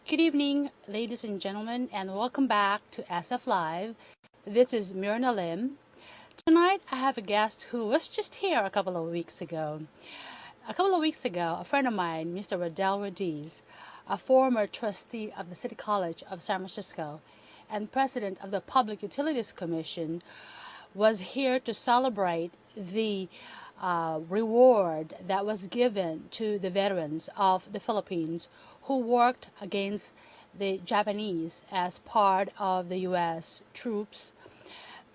Good evening, ladies and gentlemen, and welcome back to SF Live. This is Myrna Lim. Tonight, I have a guest who was just here a couple of weeks ago. A couple of weeks ago, a friend of mine, Mr. Rodel Rodis, a former trustee of the City College of San Francisco and president of the Public Utilities Commission, was here to celebrate the reward that was given to the veterans of the Philippines who worked against the Japanese as part of the U.S. troops.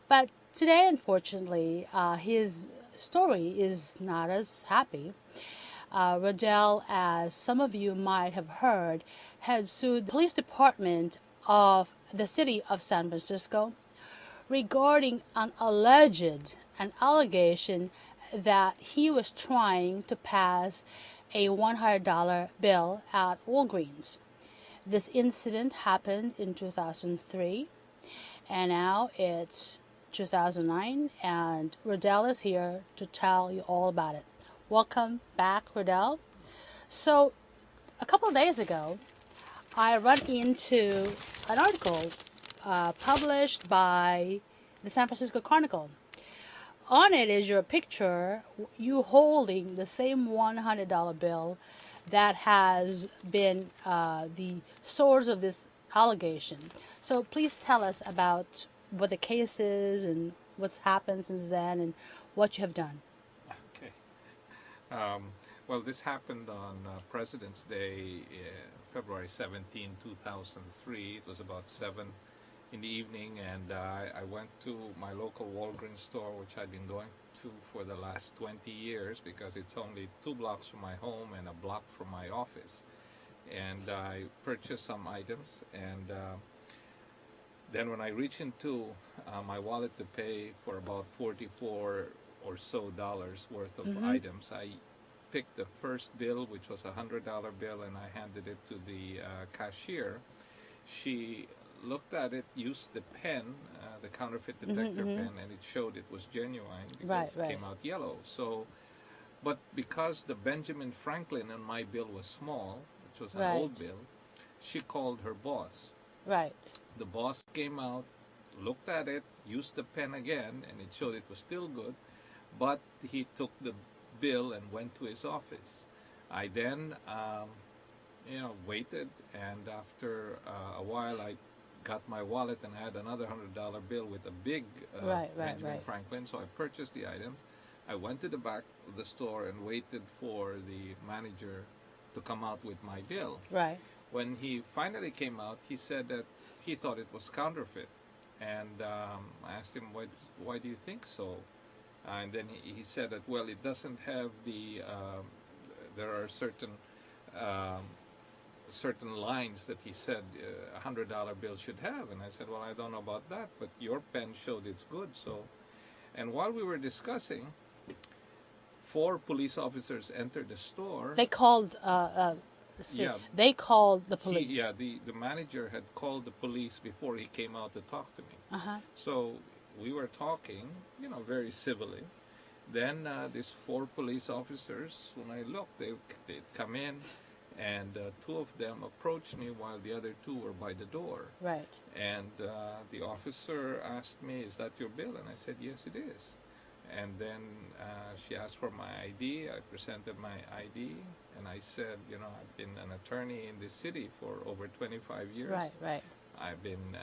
But today, unfortunately, his story is not as happy. Rodel, as some of you might have heard, had sued the police department of the city of San Francisco regarding an allegation that he was trying to pass a $100 bill at Walgreens. This incident happened in 2003, and now it's 2009, and Rodel is here to tell you all about it. Welcome back, Rodel. So, a couple of days ago, I ran into an article published by the San Francisco Chronicle. On it is your picture, you holding the same $100 bill that has been the source of this allegation. So please tell us about what the case is and what's happened since then and what you have done. Okay. Well, this happened on President's Day, February 17, 2003. It was about 7 in the evening, and I went to my local Walgreens store, which I'd been going to for the last 20 years because it's only 2 blocks from my home and a block from my office. And I purchased some items, and then when I reached into my wallet to pay for about 44 or so dollars worth of items, I picked the first bill, which was a $100 bill, and I handed it to the cashier. She looked at it, used the pen, the counterfeit detector pen, and it showed it was genuine because it came out yellow. So, but because the Benjamin Franklin on my bill was small, which was an old bill, she called her boss. Right. The boss came out, looked at it, used the pen again, and it showed it was still good, but he took the bill and went to his office. I then, waited, and after a while, I got my wallet and I had another $100 bill with a big Benjamin Franklin. So I purchased the items. I went to the back of the store and waited for the manager to come out with my bill. Right. When he finally came out, he said that he thought it was counterfeit. And I asked him, why do you think so? And then he said that, well, it doesn't have the, there are certain lines that he said a $100 bill should have. And I said, well, I don't know about that, but your pen showed it's good. So, and while we were discussing, 4 police officers entered the store. They called, they called the police. The manager had called the police before he came out to talk to me. So we were talking, very civilly. Then these 4 police officers, when I looked, they'd come in, and 2 of them approached me while the other 2 were by the door. Right. And the officer asked me, is that your bill? And I said, yes, it is. And then she asked for my ID. I presented my ID, and I said, I've been an attorney in this city for over 25 years. Right. I've been,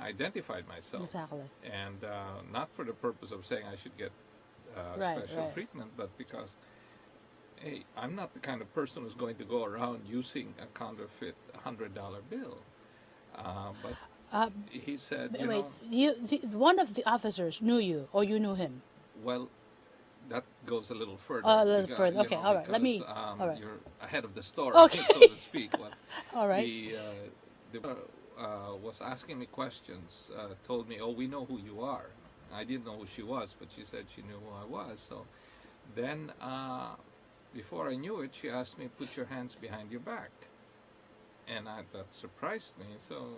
identified myself. Exactly. And not for the purpose of saying I should get special treatment, but because, hey, I'm not the kind of person who's going to go around using a counterfeit $100 bill. But he said, one of the officers knew you, or you knew him? Well, that goes a little further. A little further. Okay, all right. Because, all right. You're ahead of the story, okay. so to speak. But all right. The was asking me questions, told me, oh, we know who you are. I didn't know who she was, but she said she knew who I was. So then, before I knew it, she asked me, put your hands behind your back. And that surprised me. So,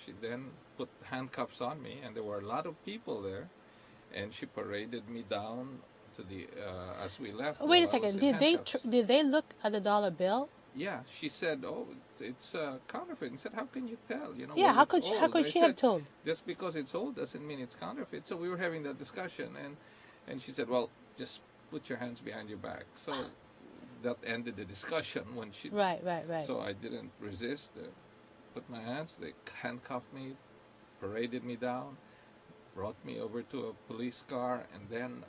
she then put handcuffs on me, and there were a lot of people there. And she paraded me down to the, as we left. Wait a second. Did they look at the dollar bill? yeah, she said, "Oh, it's counterfeit." I said, "How can you tell? You know, Yeah, well, it's how old." could I she have said, told? "Just because it's old doesn't mean it's counterfeit." So we were having that discussion, and she said, "Well, just put your hands behind your back." So that ended the discussion when she. Right, right, right. So I didn't resist. Put my hands. They handcuffed me, paraded me down, brought me over to a police car, and then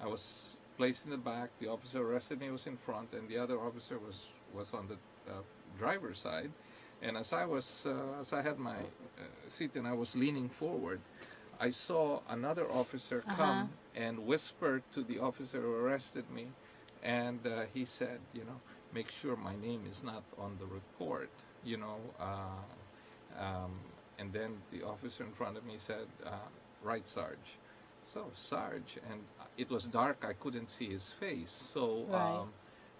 I was placed in the back. The officer arrested me, was in front, and the other officer was on the driver's side. And as I had my seat and I was leaning forward, I saw another officer Uh-huh. come and whisper to the officer who arrested me, and he said, make sure my name is not on the report, um, and then the officer in front of me said, right, Sarge. So, Sarge, and it was dark, I couldn't see his face. So, Right,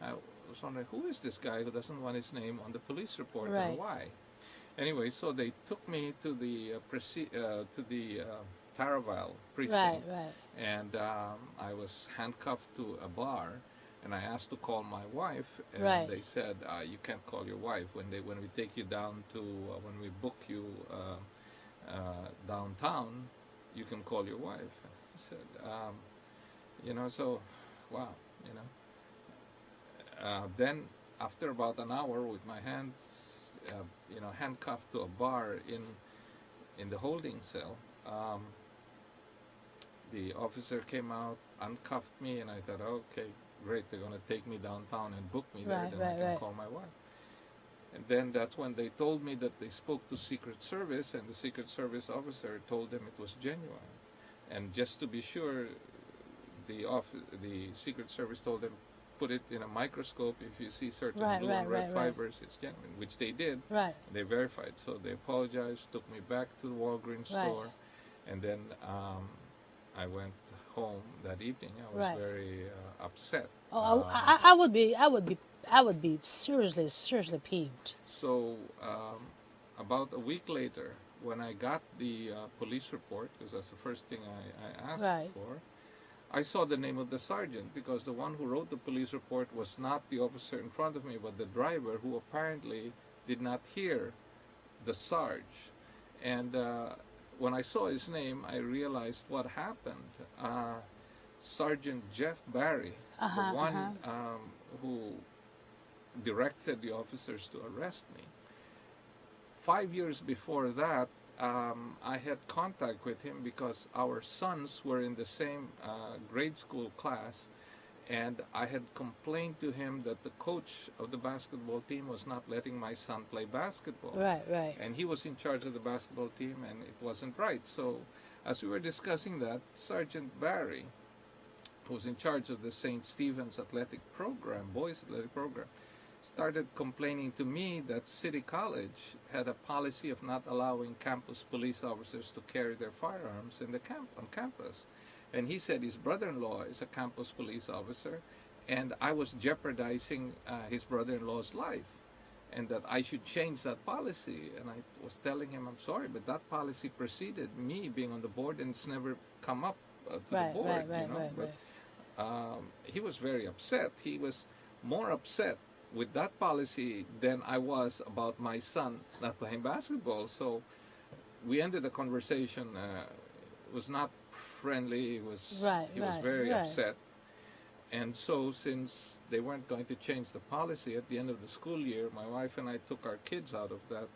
I was wondering, who is this guy who doesn't want his name on the police report and right, why? Anyway, so they took me to the Taraval right, precinct, right, and I was handcuffed to a bar, and I asked to call my wife, and right. they said you can't call your wife when we take you down to when we book you downtown, you can call your wife. I said, so wow, you know. Then after about an hour with my hands, handcuffed to a bar in the holding cell, the officer came out, uncuffed me, and I thought, okay, great, they're going to take me downtown and book me there, Right, then I right, can right. call my wife. And then that's when they told me that they spoke to Secret Service, and the Secret Service officer told them it was genuine. And just to be sure, the Secret Service told them, put it in a microscope. If you see certain Right, blue right, and red right, right. fibers, it's genuine, which they did. Right, They verified. So they apologized, took me back to the Walgreens right, store, and then I went home that evening. I was right. very upset. Oh, I would be, I would be seriously, seriously peeved. So about a week later, when I got the police report, because that's the first thing I asked Right, for, I saw the name of the sergeant because the one who wrote the police report was not the officer in front of me, but the driver who apparently did not hear the sarge. And when I saw his name, I realized what happened. Sergeant Jeff Barry, uh the huh, uh huh. one who directed the officers to arrest me, 5 years before that, I had contact with him because our sons were in the same grade school class, and I had complained to him that the coach of the basketball team was not letting my son play basketball. Right, right, And he was in charge of the basketball team, and it wasn't right. So, as we were discussing that, Sergeant Barry, who was in charge of the St. Stephen's athletic program, boys athletic program, started complaining to me that City College had a policy of not allowing campus police officers to carry their firearms in the on campus. And he said his brother-in-law is a campus police officer, and I was jeopardizing his brother-in-law's life, and that I should change that policy. And I was telling him, I'm sorry, but that policy preceded me being on the board, and it's never come up to the right, board, right, right, right, But right. he was very upset. He was more upset with that policy than I was about my son not playing basketball. So we ended the conversation. It was not friendly. Right, He was right, very right, upset. And so, since they weren't going to change the policy at the end of the school year, my wife and I took our kids out of that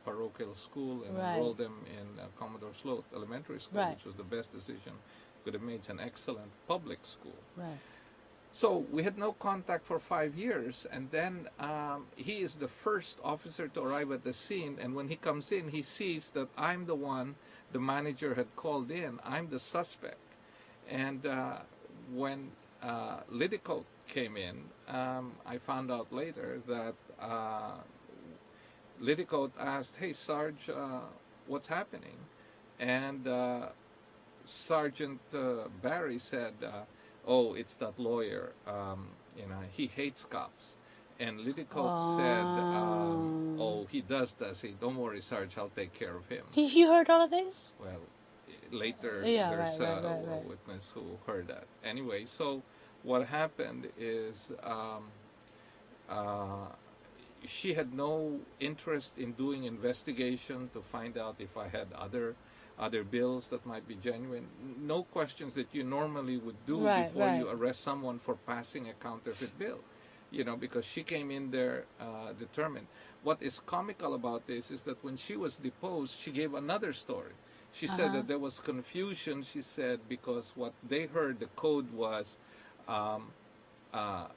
parochial school and right, enrolled them in Commodore Sloat Elementary School, right, which was the best decision could have made. It's an excellent public school. right. So we had no contact for 5 years, and then he is the first officer to arrive at the scene. And when he comes in, he sees that I'm the one the manager had called in. I'm the suspect. And when Lidicote came in, I found out later that Lidicote asked, "Hey, Sarge, what's happening?" And Sergeant Barry said, "Oh, it's that lawyer. He hates cops." And Lidicote said, "Oh, he does he? Don't worry, Sarge. I'll take care of him." He heard all of this? Well, later Yeah, right, there's right, a, right, a right. witness who heard that. Anyway, so what happened is uh, she had no interest in doing investigation to find out if I had other bills that might be genuine. No questions that you normally would do Right, before right. you arrest someone for passing a counterfeit bill. Because she came in there determined. What is comical about this is that when she was deposed, she gave another story. She said Uh-huh. that there was confusion, she said, because what they heard, the code was um, uh,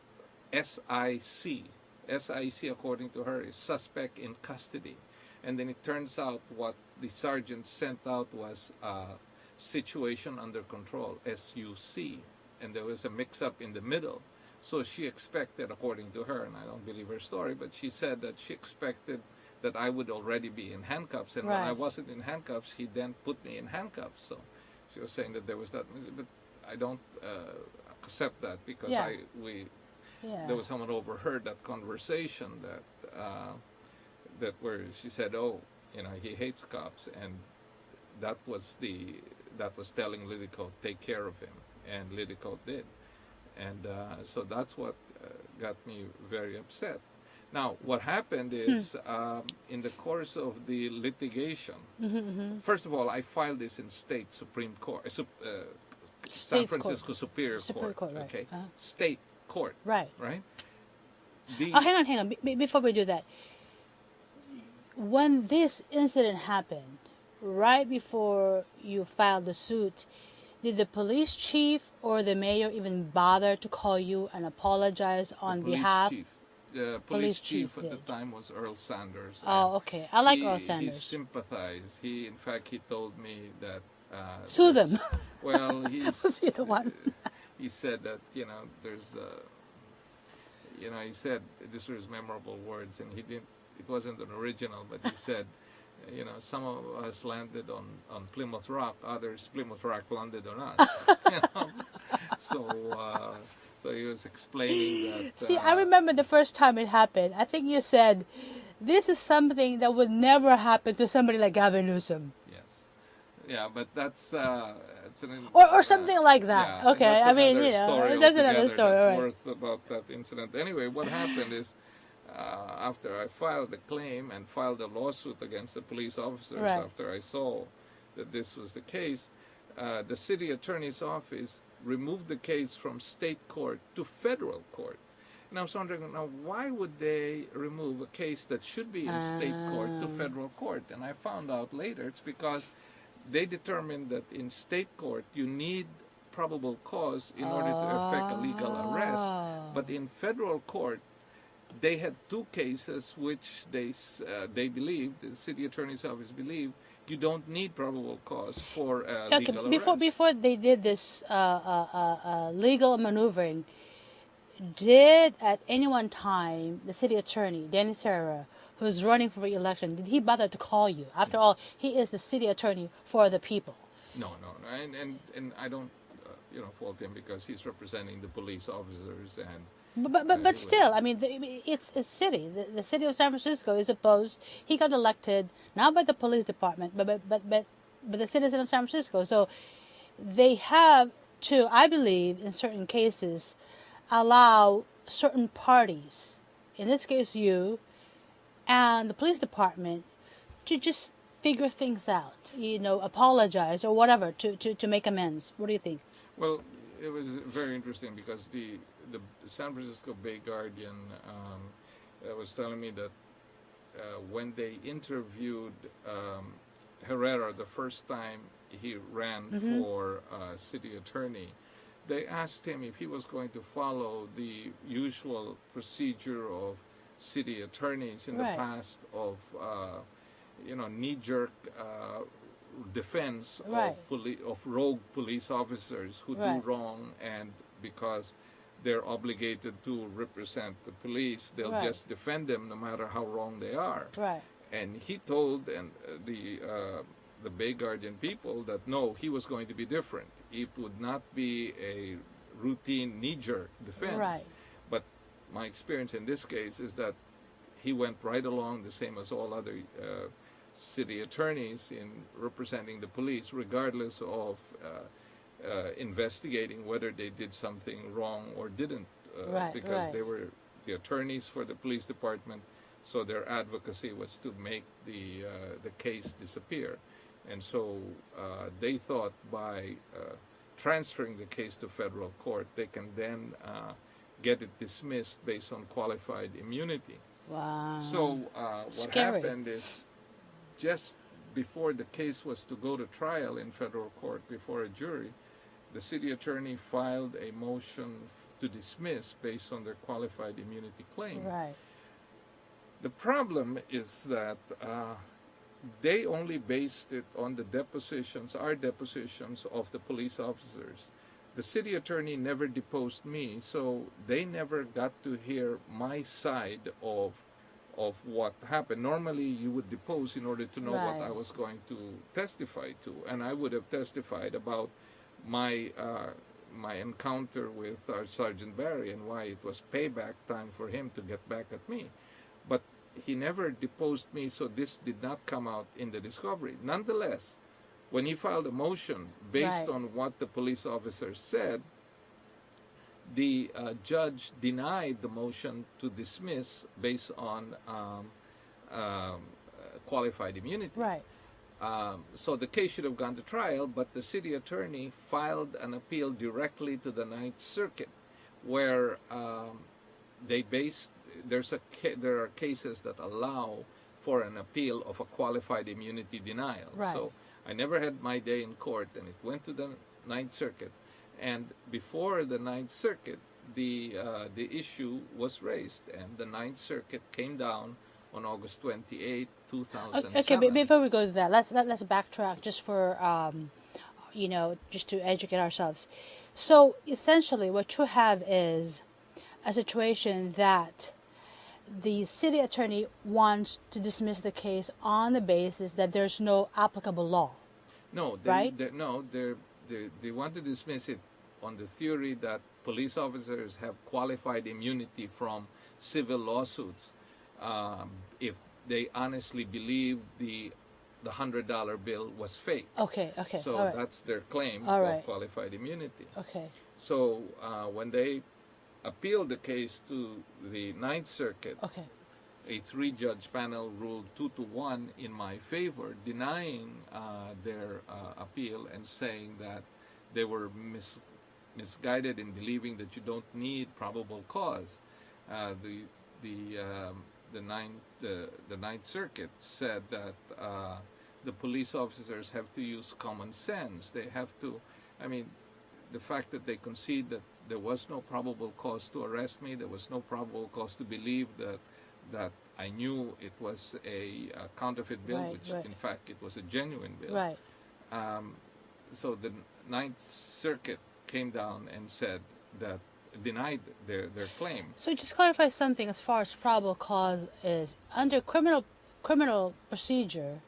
SIC. SIC, according to her, is suspect in custody. And then it turns out what the sergeant sent out was situation under control, SUC. And there was a mix-up in the middle. So she expected, according to her, and I don't believe her story, but she said that she expected that I would already be in handcuffs. And when I Right. wasn't in handcuffs, he then put me in handcuffs. So she was saying that there was that, but I don't accept that because Yeah. there Yeah. was someone overheard that conversation that where she said, "Oh, he hates cops," and that was telling Lidico, take care of him, and Lidico did, and so that's what got me very upset. Now, what happened is in the course of the litigation, first of all, I filed this in state Supreme Court, San State's Francisco court. Superior Superior Court, Court, right. okay, Uh-huh. state court, Right. right? Oh, hang on. Before we do that, when this incident happened, right before you filed the suit, did the police chief or the mayor even bother to call you and apologize on behalf? The police chief at the time was Earl Sanders. Oh, okay. I like Earl He Sanders. sympathized. In fact, he told me that. Sue them. Well, Was he the one? he said that there's he said these were his memorable words, and he didn't. It wasn't an original, but he said, some of us landed on Plymouth Rock, others Plymouth Rock landed on us. So so he was explaining that. See, I remember the first time it happened. I think you said, "This is something that would never happen to somebody like Gavin Newsom." Yes, yeah, but that's it's an Or something like that. yeah, Okay, that's I mean, another story that's another altogether story, that's right? worth about that incident. Anyway, what happened is after I filed the claim and filed a lawsuit against the police officers, Right. after I saw that this was the case, the city attorney's office removed the case from state court to federal court. And I was wondering, now, why would they remove a case that should be in state court to federal court? And I found out later it's because they determined that in state court you need probable cause in order to effect a legal arrest. But in federal court, they had two cases which they believed, the city attorney's office believed, you don't need probable cause for a Okay, legal arrest. before they did this legal maneuvering, did at any one time the city attorney, Danny Serra, who's running for re-election, did he bother to call you? After all, he is the city attorney for the people. No, and I don't fault him because he's representing the police officers and. But still, I mean, it's a city. The city of San Francisco is opposed. He got elected not by the police department, but the citizen of San Francisco. So they have to, I believe, in certain cases, allow certain parties, in this case you, and the police department, to just figure things out. Apologize or whatever to make amends. What do you think? Well, it was very interesting because the San Francisco Bay Guardian was telling me that when they interviewed Herrera the first time he ran for city attorney, they asked him if he was going to follow the usual procedure of city attorneys in the past of knee-jerk defense of rogue police officers who do wrong, and because they're obligated to represent the police, they'll just defend them no matter how wrong they are. Right. And he told the Bay Guardian people that no, he was going to be different. It would not be a routine knee-jerk defense. Right. But my experience in this case is that he went right along the same as all other city attorneys in representing the police, regardless of investigating whether they did something wrong or didn't, because they were the attorneys for the police department. So their advocacy was to make the case disappear. And so they thought by transferring the case to federal court, they can then get it dismissed based on qualified immunity. Wow. So what Scary. happened is, just before the case was to go to trial in federal court before a jury, the city attorney filed a motion to dismiss based on their qualified immunity claim. Right. The problem is that they only based it on the depositions, our depositions of the police officers. The city attorney never deposed me, so they never got to hear my side of what happened. Normally, you would depose in order to know what I was going to testify to, and I would have testified about my my encounter with Sergeant Barry and why it was payback time for him to get back at me. But he never deposed me, so this did not come out in the discovery. Nonetheless, when he filed a motion based on what the police officer said, the judge denied the motion to dismiss based on qualified immunity. Right. So the case should have gone to trial, but the city attorney filed an appeal directly to the Ninth Circuit, where they based there are cases that allow for an appeal of a qualified immunity denial. Right. So I never had my day in court, and it went to the Ninth Circuit. And before the Ninth Circuit, the issue was raised, and the Ninth Circuit came down on August 28, 2007. Okay, but before we go to that, let's backtrack just for just to educate ourselves. So essentially, what you have is a situation that the city attorney wants to dismiss the case on the basis that there's no applicable law. No, they want to dismiss it on the theory that police officers have qualified immunity from civil lawsuits if they honestly believe the $100 bill was fake. Okay. So that's their claim of qualified immunity. Okay. So when they appealed the case to the Ninth Circuit, a 3-judge panel ruled 2-1 in my favor, denying their appeal and saying that they were misguided in believing that you don't need probable cause. The Ninth Circuit said that the police officers have to use common sense. They have to, the fact that they concede that there was no probable cause to arrest me, there was no probable cause to believe that I knew it was a counterfeit bill, which in fact it was a genuine bill. Right. So the Ninth Circuit came down and said that denied their claim. So just clarify something as far as probable cause is under criminal procedure.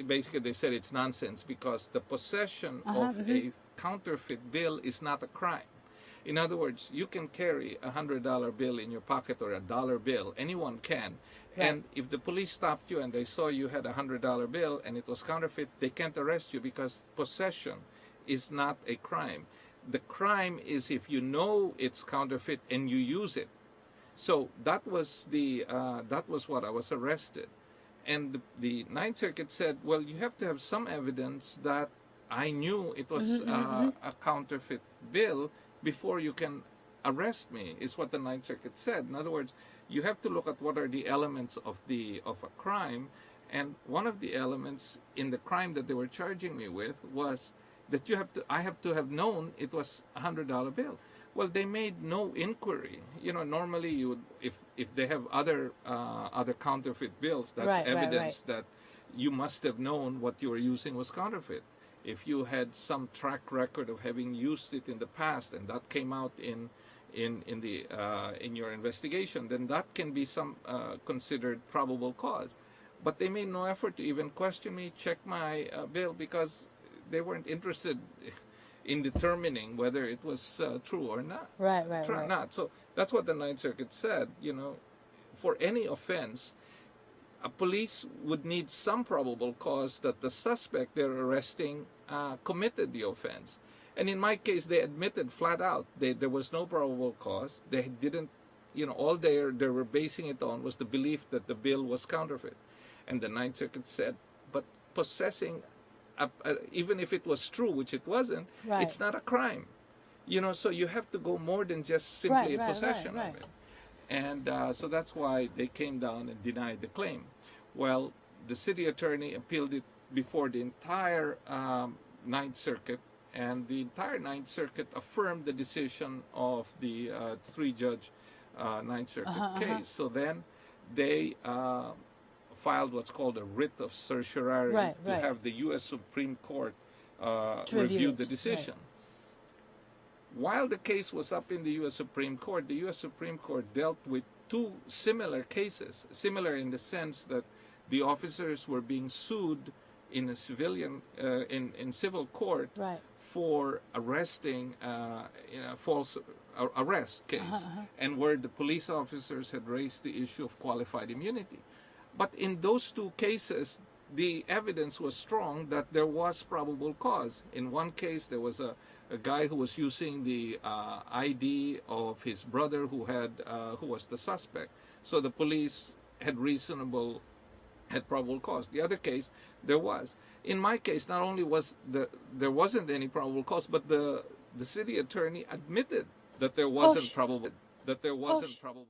Basically they said it's nonsense because the possession of a counterfeit bill is not a crime. In other words, you can carry a $100 bill in your pocket or a dollar bill. Anyone can. Right. And if the police stopped you and they saw you had a $100 bill and it was counterfeit, they can't arrest you because possession is not a crime. The crime is if you know it's counterfeit and you use it. So that was what I was arrested. And the Ninth Circuit said, well, you have to have some evidence that I knew it was a counterfeit bill before you can arrest me, is what the Ninth Circuit said. In other words, you have to look at what are the elements of a crime, and one of the elements in the crime that they were charging me with was that I have to have known it was a $100 bill. Well, they made no inquiry. Normally you would, if they have other counterfeit bills, that's evidence that you must have known what you were using was counterfeit. If you had some track record of having used it in the past and that came out in your investigation, then that can be considered probable cause. But they made no effort to even question me, check my bill, because they weren't interested in determining whether it was true or not. Right. Not. So that's what the Ninth Circuit said. For any offense, a police would need some probable cause that the suspect they're arresting committed the offense. And in my case, they admitted flat out there was no probable cause. They didn't, all they were basing it on was the belief that the bill was counterfeit. And the Ninth Circuit said, but possessing, even if it was true, which it wasn't, Right. it's not a crime. So you have to go more than just simply a possession of it. And so that's why they came down and denied the claim. Well, the city attorney appealed it before the entire Ninth Circuit, and the entire Ninth Circuit affirmed the decision of the three-judge Ninth Circuit case. So then they filed what's called a writ of certiorari to have the U.S. Supreme Court review the decision. While the case was up in the U.S. Supreme Court, the U.S. Supreme Court dealt with two similar cases, similar in the sense that the officers were being sued in a civilian, in civil court for arresting in a false arrest case, and where the police officers had raised the issue of qualified immunity. But in those two cases, the evidence was strong that there was probable cause. In one case, there was a guy who was using the ID of his brother who was the suspect. So the police had probable cause. The other case, there was. In my case, not only there wasn't any probable cause, but the city attorney admitted that there wasn't probable